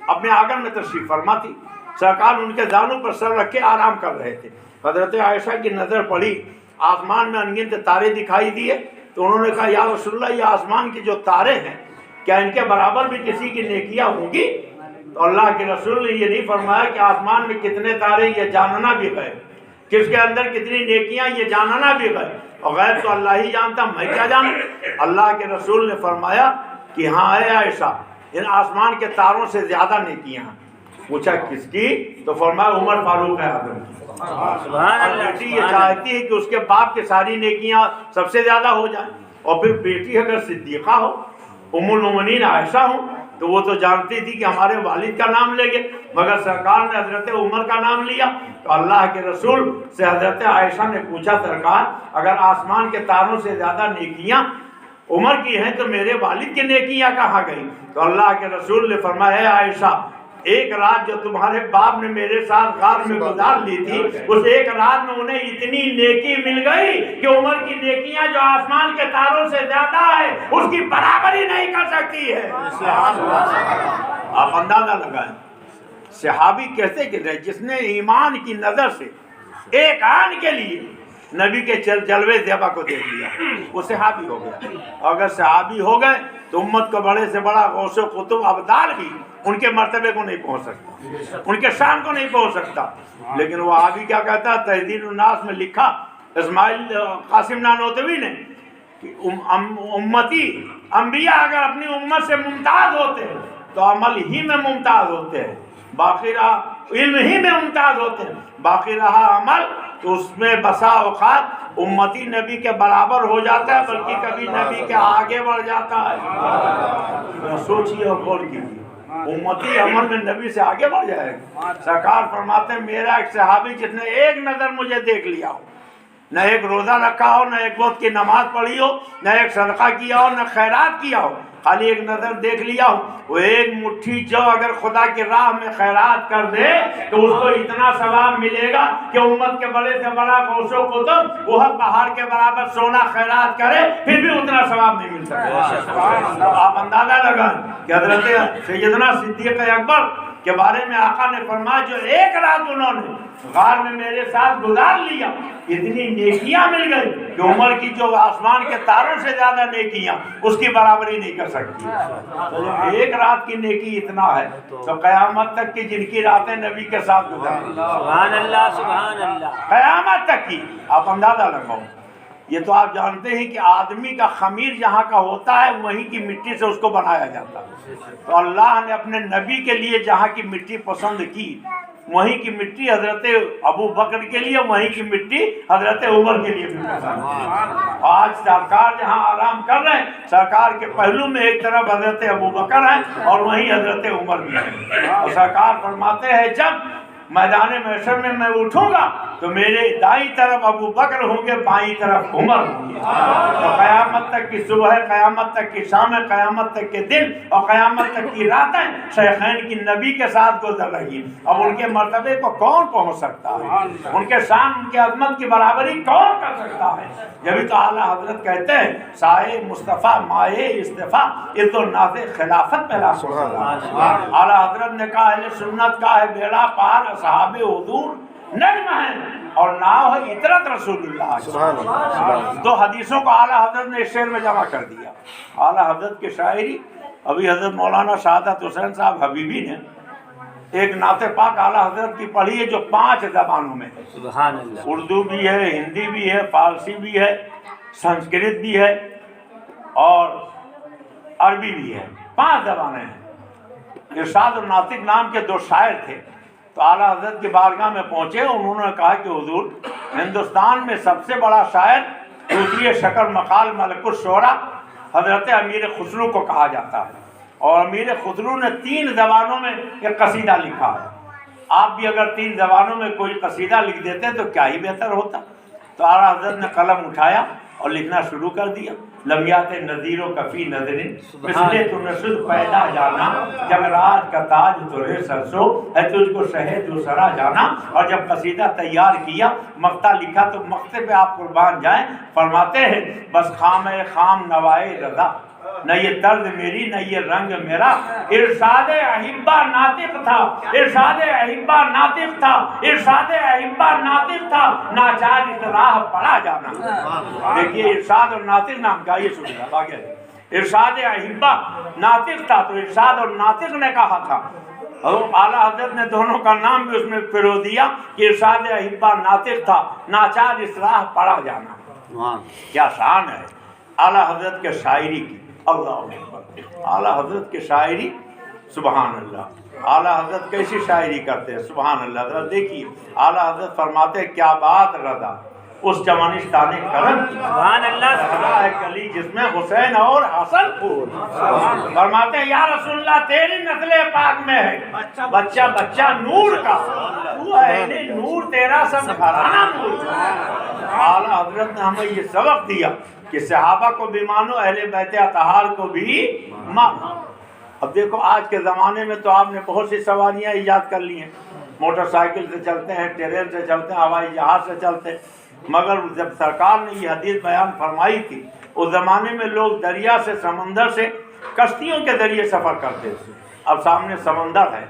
اپنے آنگن میں تشریف فرما تھی، سرکار ان کے دانوں پر سر رکھ کے آرام کر رہے تھے۔ حضرت عائشہ کی نظر پڑی، آسمان میں انگنت تارے دکھائی دیے، تو انہوں نے کہا یا رسول اللہ یہ آسمان کے جو تارے ہیں کیا ان کے برابر بھی کسی کی نیکیاں ہوں گی؟ تو اللہ کے رسول نے یہ نہیں فرمایا کہ آسمان میں کتنے تارے یہ جاننا بھی غیب، کس کے اندر کتنی نیکیاں یہ جاننا بھی غیب، اور غیب تو اللہ ہی جانتا، میں کیا جانوں۔ اللہ کے رسول نے فرمایا کہ ہاں اے عائشہ ان آسمان کے تاروں سے زیادہ نیکیاں ہیں۔ پوچھا کس کی؟ تو فرمایا عمر فاروق اعظم کی۔ سبحان اللہ۔ بیٹی یہ چاہتی ہے کہ اس کے باپ کے ساری نیکیاں سب سے زیادہ ہو جائیں، اور پھر بیٹی اگر صدیقہ ہو، ام المومنین عائشہ ہو، تو وہ تو جانتی تھی کہ ہمارے والد کا نام لے گے، مگر سرکار نے حضرت عمر کا نام لیا۔ تو اللہ کے رسول سے حضرت عائشہ نے پوچھا سرکار اگر آسمان کے تاروں سے زیادہ نیکیاں عمر کی ہیں تو میرے والد کی نیکیاں کہاں گئی؟ تو اللہ کے رسول نے فرمایا ہے عائشہ ایک رات جو تمہارے باپ نے میرے ساتھ غار میں گزار لی تھی، اس ایک رات میں انہیں اتنی نیکی مل گئی کہ عمر کی نیکیاں جو آسمان کے تاروں سے زیادہ ہے اس کی برابری نہیں کر سکتی ہے۔ آپ اندازہ لگائیں، صحابی کیسے گرے جس نے ایمان کی نظر سے ایک آن کے لیے نبی کے جلوے زیبا کو دیکھ لیا، وہ صحابی ہو گیا۔ اگر صحابی ہو گئے تو امت کو بڑے سے بڑا غوث و قطب ابدال بھی ان کے مرتبے کو نہیں پہنچ سکتا، ان کے شان کو نہیں پہنچ سکتا۔ لیکن وہ آبی کیا کہتا ہے، تحذیر الناس میں لکھا اسماعیل قاسم نانوتوی نے کہ امتی انبیاء اگر اپنی امت سے ممتاز ہوتے ہیں تو عمل ہی میں ممتاز ہوتے ہیں، باقی رہا علم ہی میں ممتاز ہوتے ہیں، باقی رہا عمل تو اس میں بسا اوقات امتی نبی کے برابر ہو جاتا ہے، بلکہ کبھی نبی کے آگے بڑھ جاتا ہے۔ سوچیے اور غور کیجیے، امتی عمل میں نبی سے آگے بڑھ جائے گا۔ سرکار فرماتے ہیں میرا ایک صحابی جس نے ایک نظر مجھے دیکھ لیا ہو، نہ ایک روزہ رکھا ہو، نہ ایک وقت کی نماز پڑھی ہو، نہ ایک صدقہ کیا ہو، نہ خیرات کیا ہو، خالی ایک نظر دیکھ لیا ہو، وہ ایک مٹھی جو اگر خدا کی راہ میں خیرات کر دے تو اس کو اتنا ثواب ملے گا کہ امت کے بڑے سے بڑا غوث و قطب وہ پہاڑ کے برابر سونا خیرات کرے پھر بھی اتنا ثواب نہیں مل سکتا۔ آپ اندازہ لگائیں کہ حضرت سیدنا صدیق اکبر کے بارے میں آقا نے فرمایا جو ایک رات انہوں نے غار میں میرے ساتھ گزار لیا، اتنی نیکیاں مل گئی کہ عمر کی جو آسمان کے تاروں سے زیادہ نیکیاں اس کی برابری نہیں کر سکتی۔ تو جب ایک رات کی نیکی اتنا ہے تو قیامت تک کی جن کی راتیں نبی کے ساتھ گزاری، سبحان اللہ سبحان اللہ، قیامت تک کی آپ اندازہ لگاؤ۔ یہ تو آپ جانتے ہیں کہ آدمی کا خمیر جہاں کا ہوتا ہے وہیں کی مٹی سے اس کو بنایا جاتا ہے، تو اللہ نے اپنے نبی کے لیے جہاں کی مٹی پسند کی وہیں کی مٹی حضرت ابو بکر کے لیے، وہیں کی مٹی حضرت عمر کے لیے بھی پسند ہے۔ آج سرکار جہاں آرام کر رہے ہیں، سرکار کے پہلو میں ایک طرف حضرت ابو بکر ہیں اور وہیں حضرت عمر بھی ہیں، اور سرکار فرماتے ہیں جب میدان محشر میں میں اٹھوں گا تو میرے دائیں طرف ابو بکر ہوں گے، بائیں طرف عمر ہوں گے۔ تو قیامت تک کی صبح، قیامت تک کی شام، قیامت تک کے دن اور قیامت تک کی راتیں شیخین کی نبی کے ساتھ گزر رہی ہیں۔ اب ان کے مرتبے کو کون پہنچ سکتا ہے؟ ان کے شان، ان کے عظمت کی برابری کون کر سکتا ہے؟ جبھی تو اعلیٰ حضرت کہتے ہیں سائے مصطفیٰ مائے استفا عز و ناز خلافت پہلا سبحان۔ اعلیٰ حضرت نے کہا اہل سنت کا ہے بیڑا پار، اصحاب حضور نجم ہیں اور ناؤ ہے عطرت رسول اللہ۔ دو حدیثوں کو اعلیٰ حضرت نے اس شعر میں جمع کر دیا۔ اعلیٰ حضرت کی شاعری ابھی حضرت مولانا سعادت حسین صاحب حبیبی نے ایک نعت پاک اعلیٰ حضرت کی پڑھی ہے جو 5 زبانوں میں ہے، سبحان اللہ، اردو بھی ہے، ہندی بھی ہے، فارسی بھی ہے، سنسکرت بھی ہے اور عربی بھی ہے، 5 زبانیں ہیں۔ ارشاد الناطق نام کے 2 شاعر تھے، تو اعلیٰ حضرت کی بارگاہ میں پہنچے، انہوں نے کہا کہ حضور ہندوستان میں سب سے بڑا شاعر دوسری شکر مقال ملک الشعراء حضرت امیر خسرو کو کہا جاتا ہے، اور امیر خسرو نے 3 زبانوں میں ایک قصیدہ لکھا ہے۔ آپ بھی اگر 3 زبانوں میں کوئی قصیدہ لکھ دیتے تو کیا ہی بہتر ہوتا۔ تو اعلیٰ حضرت نے قلم اٹھایا اور لکھنا شروع کر دیا۔ لمیات نذیر و کفی نظرن مثل تو نشد پیدا جانا، جگرات کا تاج ترے سرسو ہے تجھ کو شہد و سرا جانا۔ اور جب قصیدہ تیار کیا، مقطع لکھا تو مقطع پہ آپ قربان جائیں، فرماتے ہیں بس خام خام نوائے رضا، نہ یہ طرز میری نہ یہ رنگ میرا، ارشاد احبہ ناطق تھا، ارشاد احبہ ناطق تھا، ارشاد احبہ ناطق تھا، ناچار اس راہ پڑا جانا۔ دیکھیے ارشاد اور ناطق نام کا یہ سنیے آگے، ارشاد احبہ ناطق تھا، تو ارشاد اور ناطق نے کہا تھا، اعلیٰ حضرت نے دونوں کا نام بھی اس میں پرو دیا کہ ارشاد احبہ ناطق تھا، ناچار اس راہ پڑا جانا۔ کیا شان ہے اعلیٰ حضرت کے شاعری کی، اللہ اکبر۔ اعلیٰ حضرت کی شاعری سبحان اللہ، اعلیٰ حضرت کیسی شاعری کرتے ہیں سبحان اللہ۔ ذرا دیکھیے اعلیٰ حضرت فرماتے ہیں کیا بات رضا اس چمنستان کرم کی، سبحان اللہ، رضا ہے کلی جس میں حسین اور حسن پھول۔ فرماتے ہیں یا رسول اللہ تیری نسل پاک میں ہے بچہ بچہ نور کا، تو اہل نور تیرا سب گھرانہ نور کا۔ اعلیٰ حضرت نے ہمیں یہ سبق دیا کہ صحابہ کو بھی مانو، اہل بیت اطہار کو بھی مانو۔ اب دیکھو آج کے زمانے میں تو آپ نے بہت سی سواریاں ایجاد کر لی ہیں، موٹر سائیکل سے چلتے ہیں، ٹرین سے چلتے ہیں، ہوائی جہاز سے چلتے ہیں، مگر جب سرکار نے یہ حدیث بیان فرمائی تھی اس زمانے میں لوگ دریا سے، سمندر سے کشتیوں کے ذریعے سفر کرتے تھے۔ اب سامنے سمندر ہے،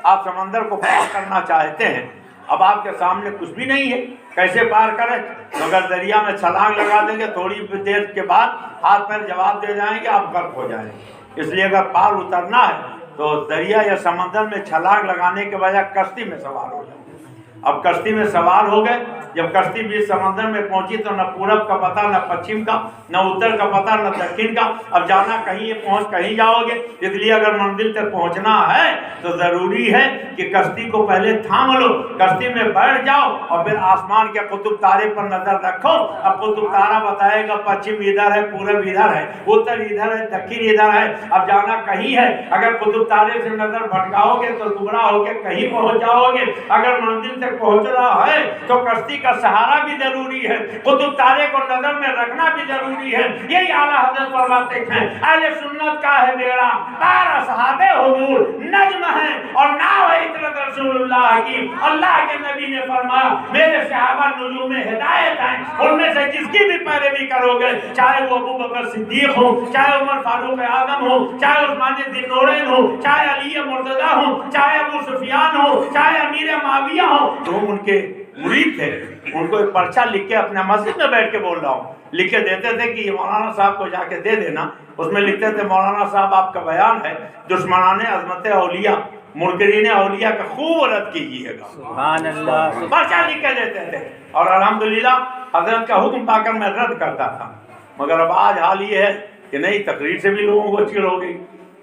آپ سمندر کو پار کرنا چاہتے ہیں، اب آپ کے سامنے کچھ بھی نہیں ہے، کیسے پار کریں؟ اگر دریا میں چھلانگ لگا دیں گے تھوڑی دیر کے بعد ہاتھ پیر جواب دے جائیں گے، آپ غرق ہو جائیں گے۔ اس لیے اگر پار اترنا ہے تو دریا یا سمندر میں چھلانگ لگانے کے بجائے کشتی میں سوار ہو جائیں۔ اب کشتی میں سوار ہو گئے جب کشتی بیچ سمندر میں پہنچی تو نہ پورب کا پتہ نہ پچھم کا، نہ اتر کا پتہ نہ دکن کا. اب جانا کہیں پہنچ کہیں جاؤ گے، اس لیے اگر منزل تک پہنچنا ہے تو ضروری ہے کہ کشتی کو پہلے تھام لو، کشتی میں بیٹھ جاؤ اور پھر آسمان کے قطب تارے پر نظر رکھو. اب قطب تارا بتائے گا پچھم ادھر ہے، پورب ادھر ہے، اتر ادھر ہے، دکن ادھر ہے. اب جانا کہیں ہے، اگر قطب تارے سے نظر بھٹکاؤ گے تو گمراہ ہو کے کہیں پہنچ جاؤ گے. اگر منزل تک پہنچنا ہے تو کشتی کا سہارا بھی ضروری ہے، قطب تارے کو نظر میں رکھنا بھی ضروری ہے. یہی اعلیٰ حضرت فرماتے ہیں اہل سنت کا ہے بیڑا پار اصحاب حضور نجم ہے اور ناؤ ہے اطرت رسول اللہ کی. اللہ کے نبی نے فرمایا میرے صحابہ نجوم ہدایت ہیں، ان میں سے جس کی بھی پیروی کرو گے، چاہے وہ ابو بکر صدیق ہو، چاہے عمر فاروق اعظم ہو، چاہے عثمان ذی النورین ہو، چاہے علی مرتضیٰ ہو، چاہے ابو سفیان ہو، چاہے امیر معاویہ ہو، جو ان کے مرید تھے ان کو ایک پرچہ لکھ کے اپنے مسجد میں بیٹھ کے بول رہا ہوں لکھ کے دیتے تھے کہ یہ مولانا صاحب کو جا کے دے دینا. اس میں لکھتے تھے مولانا صاحب آپ کا بیان ہے دشمنان عظمت اولیاء منکرین اولیاء کا خوب رد کیجیے گا. سبحان اللہ. پرچہ لکھ کے دیتے تھے اور الحمدللہ حضرت کا حکم پا کر میں رد کرتا تھا. مگر اب آج حال یہ ہے کہ نہیں، تقریر سے بھی لوگوں کو اچھی ہو گئی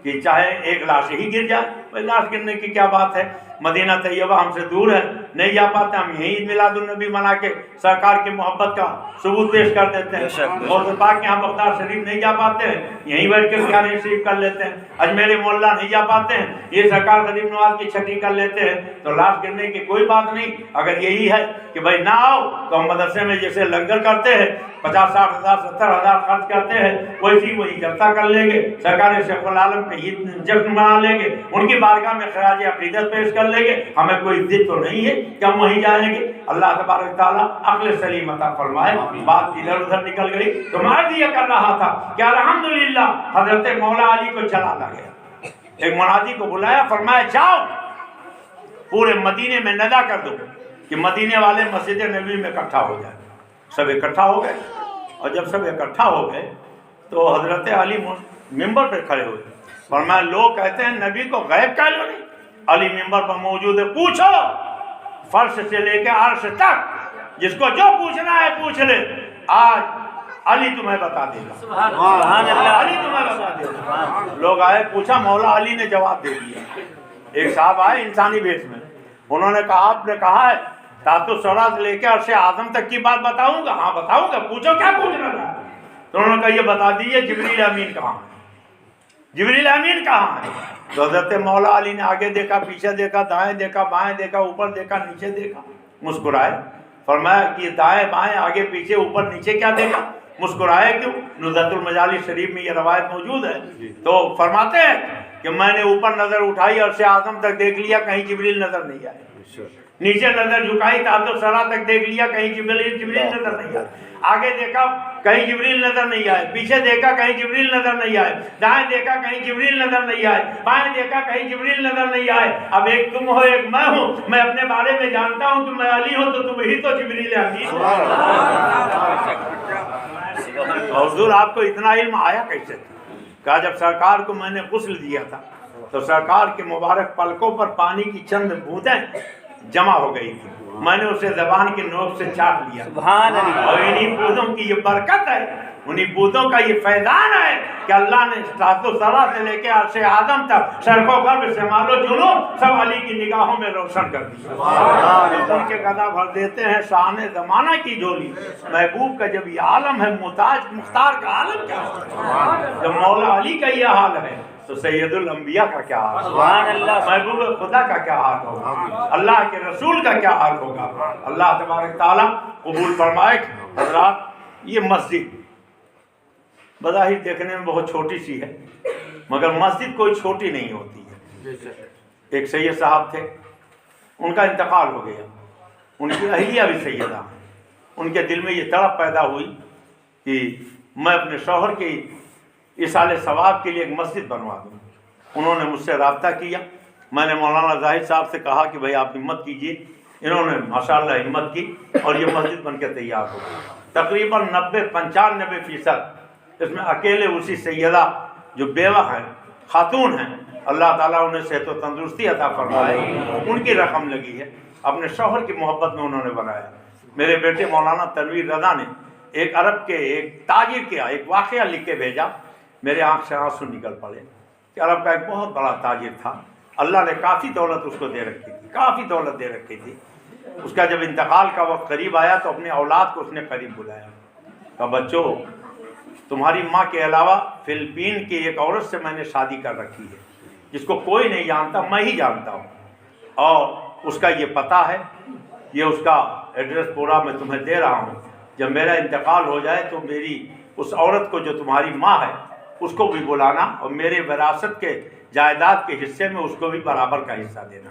کہ چاہے ایک لاش ہی گر جائے. بھائی لاش گرنے کی کیا بات ہے، مدینہ طیبہ ہم سے دور ہے، نہیں جا پاتے، ہم یہیں عید میلاد النبی منا کے سرکار کی محبت کا ثبوت پیش کر دیتے ہیں. غوث پاک کے یہاں بختار شریف نہیں جا پاتے ہیں، یہیں بیٹھ کے پیارے شریف کر لیتے ہیں. اجمیر مولا نہیں جا پاتے ہیں، یہ سرکار غریب نواز کی چھٹی کر لیتے ہیں. تو لاش گرنے کی کوئی بات نہیں. اگر یہی ہے کہ بھائی نہ آؤ تو ہم مدرسے میں جیسے لنگر کرتے ہیں 50-60 ہزار 70 ہزار خرچ کرتے ہیں ویسی وہی جلسہ کر لیں گے، سرکار شیخ العالم کے عید جشن منا لیں گے، ان کی بارگاہ میں خراج عقیدت پیش کر لیں گے. ہمیں کوئی ضد تو نہیں ہے کہ ہم وہیں جائیں گے. اللہ تبارک تعالیٰ عقل سلیم عطا فرمائے. بات ادھر ادھر نکل گئی تو میں عرض یہ کر رہا تھا کہ الحمدللہ حضرت مولا علی کو چلا لا گیا. ایک منادی کو بلایا، فرمایا جاؤ پورے مدینے میں ندا کر دو کہ مدینے والے مسجد نبوی میں اکٹھا ہو جائے. سب اکٹھا ہو گئے اور جب سب اکٹھا ہو گئے تو حضرت علی ممبر پہ کھڑے ہوئے. فرمایا لوگ کہتے ہیں نبی کو غائب کر لو. علی ممبر پر موجود ہے، پوچھو فرش سے لے کے عرش تک جس کو جو پوچھنا ہے پوچھ لے. آج علی تمہیں بتا دے گا. سبحان اللہ. علی تمہیں بتا دے گا. لوگ آئے، پوچھا، مولا علی نے جواب دے دیا. ایک صاحب آئے انسانی بھیس میں، انہوں نے کہا آپ نے کہا ہے تحت الثری سے لے کے عرش اعظم تک کی بات بتاؤں گا. ہاں بتاؤں گا، پوچھو کیا پوچھنا تھا. تو انہوں نے کہا یہ بتا دیجیے جبریل امین کہاں ہے، جبریل امین کہاں ہے. تو حضرت مولا علی نے آگے دیکھا، پیچھے دیکھا، دائیں دیکھا، بائیں دیکھا، اوپر دیکھا، نیچے دیکھا، مسکرائے. فرمایا کہ دائیں بائیں آگے پیچھے اوپر نیچے کیا دیکھا، مسکرائے کیوں؟ نزہۃ المجالس شریف میں یہ روایت موجود ہے. تو فرماتے ہیں کہ میں نے اوپر نظر اٹھائی عرش اعظم تک دیکھ لیا، کہیں جبریل نظر نہیں آئے. نیچے نظر جھکائی تحت الثری تک دیکھ لیا، کہیں جبریل نظر نہیں آئے. آگے دیکھا کہیں جبریل نظر نہیں آئے، پیچھے دیکھا کہیں جبریل نظر نہیں آئے، دائیں دیکھا کہیں جبریل نظر نہیں آئے، بائیں دیکھا کہیں جبریل نظر نہیں آئے. اب ایک تم ہو ایک میں ہوں، میں اپنے بارے میں جانتا ہوں کہ میں علی ہوں تو تم ہی تو جبریل امین ہو. حضور آپ کو اتنا علم آیا کیسے؟ کہا جب سرکار کو میں نے غسل دیا تھا تو سرکار کے مبارک پلکوں پر پانی کی چند بوندیں جمع ہو گئی تھی، میں نے اسے زبان کی نوک سے چاٹ لیا. سبحان اللہ. اور انہی بوندوں کی یہ برکت ہے، انہی بوندوں کا یہ فیضان ہے کہ اللہ نے تحت الثری سے لے کے عرش اعظم تک شرق و غرب شمال و جنوب سب علی کی نگاہوں میں روشن کر دیا. ان کے گدا بھر دیتے ہیں شان زمانہ کی جھولی. محبوب کا جب یہ عالم ہے، محتاج مختار کا عالم کیا ہوگا؟ جب مولا علی کا یہ حال ہے تو سید الانبیاء کا کیا حال سبحان اللہ. محبوب خدا کا کیا حال ہوگا، اللہ کے رسول کا کیا حال ہوگا. اللہ تبارک تعالیٰ قبول فرمائے. حضرات یہ مسجد بظاہر دیکھنے میں بہت چھوٹی سی ہے مگر مسجد کوئی چھوٹی نہیں ہوتی ہے. ایک سید صاحب تھے، ان کا انتقال ہو گیا، ان کی اہلیہ بھی سیدہ. ان کے دل میں یہ تڑپ پیدا ہوئی کہ میں اپنے شوہر کے ایصال ثواب کے لیے ایک مسجد بنوا دوں. انہوں نے مجھ سے رابطہ کیا. میں نے مولانا زاہد صاحب سے کہا کہ بھائی آپ ہمت کیجیے. انہوں نے ماشاءاللہ ہمت کی اور یہ مسجد بن کے تیار ہو گئی. تقریباً 90-95% اس میں اکیلے اسی سیدہ جو بیوہ ہیں، خاتون ہیں، اللہ تعالیٰ انہیں صحت و تندرستی عطا فرمائے، ان کی رقم لگی ہے. اپنے شوہر کی محبت میں انہوں نے بنایا. میرے بیٹے مولانا تنویر رضا نے ایک عرب کے ایک تاجر کا ایک واقعہ لکھ کے بھیجا، میرے آنکھ سے آنسو نکل پڑے کہ عرب کا ایک بہت بڑا تاجر تھا، اللہ نے کافی دولت اس کو دے رکھی تھی، کافی دولت دے رکھی تھی۔ اس کا جب انتقال کا وقت قریب آیا تو اپنے اولاد کو اس نے قریب بلایا، کہا بچوں تمہاری ماں کے علاوہ فلپین کی ایک عورت سے میں نے شادی کر رکھی ہے جس کو کوئی نہیں جانتا، میں ہی جانتا ہوں، اور اس کا یہ پتہ ہے، یہ اس کا ایڈریس پورا میں تمہیں دے رہا ہوں، جب میرا انتقال ہو جائے تو میری اس عورت کو جو تمہاری ماں ہے اس کو بھی بلانا اور میرے وراثت کے جائیداد کے حصے میں اس کو بھی برابر کا حصہ دینا۔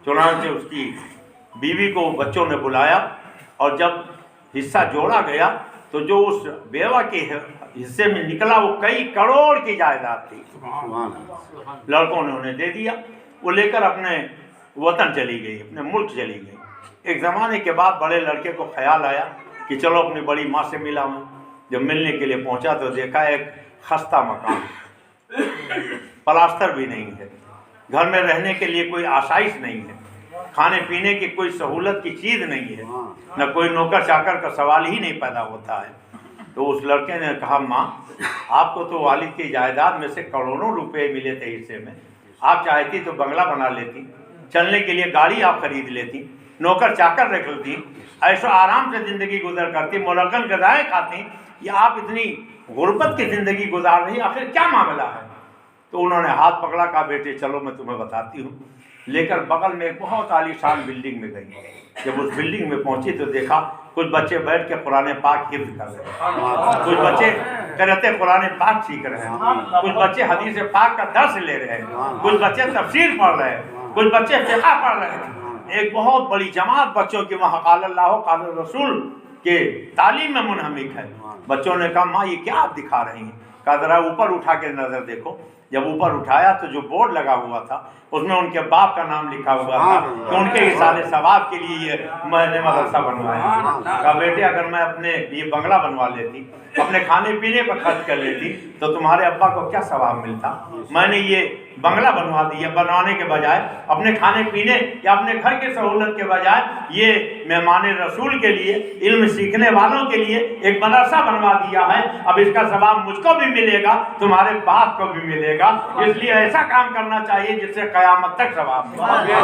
چنانچہ اس کی بیوی کو بچوں نے بلایا اور جب حصہ جوڑا گیا تو جو اس بیوہ کے حصے میں نکلا وہ کئی کروڑ کی جائیداد تھی۔ لڑکوں نے انہیں دے دیا، وہ لے کر اپنے وطن چلی گئی، اپنے ملک چلی گئی۔ ایک زمانے کے بعد بڑے لڑکے کو خیال آیا کہ چلو اپنی بڑی ماں سے ملا ہوں۔ جب ملنے کے لیے پہنچا تو دیکھا ایک خستہ مکان، پلاسٹر بھی نہیں ہے، گھر میں رہنے کے لیے کوئی آسائش نہیں ہے، کھانے پینے کی کوئی سہولت کی چیز نہیں ہے، نہ کوئی نوکر چاکر کا سوال ہی نہیں پیدا ہوتا ہے۔ تو اس لڑکے نے کہا ماں آپ کو تو والد کی جائیداد میں سے کروڑوں روپے ملے تھے حصے میں، آپ چاہتی تو بنگلہ بنا لیتی، چلنے کے لیے گاڑی آپ خرید لیتی، نوکر چاکر رکھ لیتی، عیش و آرام سے زندگی گزر کرتی، مرغن غذائیں کھاتی، یا آپ اتنی غربت کی زندگی گزار رہی، آخر کیا معاملہ ہے؟ تو انہوں نے ہاتھ پکڑا، کہا بیٹے چلو میں تمہیں بتاتی ہوں، لے کر بغل میں ایک بہت عالی شان بلڈنگ میں گئی۔ جب اس بلڈنگ میں پہنچی تو دیکھا کچھ بچے بیٹھ کے قرآن پاک حفظ کر رہے ہیں، کچھ بچے قرأت قرآن پاک سیکھ رہے ہیں، کچھ بچے حدیث پاک کا درس لے رہے ہیں، کچھ بچے تفسیر پڑھ رہے ہیں، کچھ بچے فقہ پڑھ رہے ہیں۔ ایک بہت بڑی جماعت بچوں کی وہاں قال اللہ قال رسول کے تعلیم میں منہمک ہے۔ بچوں نے کہا ماں یہ کیا آپ دکھا رہی ہیں؟ کہا ذرا اوپر اٹھا کے نظر دیکھو۔ جب اوپر اٹھایا تو جو بورڈ لگا ہوا تھا اس میں ان کے باپ کا نام لکھا ہوا تھا کہ ان کے ایصال ثواب کے لیے یہ میں نے مدرسہ بنوایا۔ کہا بیٹے اگر میں اپنے یہ بنگلہ بنوا لیتی، اپنے کھانے پینے پر خرچ کر لیتی تو تمہارے ابا کو کیا ثواب ملتا؟ میں نے یہ بنگلہ بنوا دیا، بنوانے کے بجائے اپنے کھانے پینے یا اپنے گھر کی سہولت کے بجائے یہ مہمان رسول کے لیے، علم سیکھنے والوں کے لیے ایک مدرسہ بنوا دیا ہے۔ اب اس کا ثواب مجھ کو بھی ملے گا، تمہارے باپ کو بھی ملے گا، اس لیے ایسا کام کرنا چاہیے جس سے قیامت تک ثواب ملے۔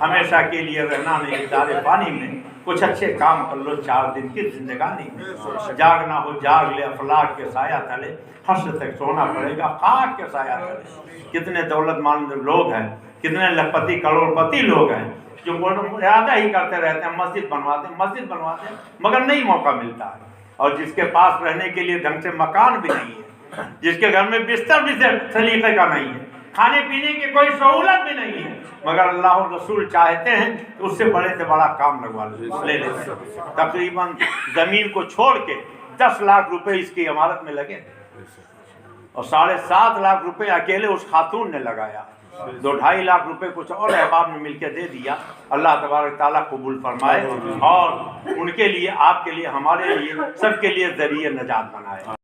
ہمیشہ کے لیے رہنا نہیں، دار فانی میں کچھ اچھے کام کر لو، 4 دن کی زندگانی میں جاگنا ہو جاگ لے، افلاک کے سایہ تلے حشر تک سونا پڑے گا، خاک کے سایہ تلے۔ کتنے دولت مند لوگ ہیں، کتنے لکھپتی کروڑ پتی لوگ ہیں جو ارادہ ہی کرتے رہتے ہیں مسجد بنواتے ہیں مگر نہیں موقع ملتا ہے، اور جس کے پاس رہنے کے لیے ڈھنگ سے مکان بھی نہیں ہے، جس کے گھر میں بستر بھی سلیقے کا نہیں ہے، کھانے پینے کی کوئی سہولت بھی نہیں ہے، مگر اللہ اور رسول چاہتے ہیں تو اس سے بڑے سے بڑا کام لگوا لے لیتے ہیں۔ تقریباً زمین کو چھوڑ کے 10 لاکھ روپے اس کی عمارت میں لگے اور 7.5 لاکھ روپے اکیلے اس خاتون نے لگایا، 2-2.5 لاکھ روپے کچھ اور احباب نے مل کے دے دیا۔ اللہ تبارک تعالیٰ قبول فرمائے اور ان کے لیے، آپ کے لیے، ہمارے لیے، سب کے لیے ذریعہ نجات بنائے۔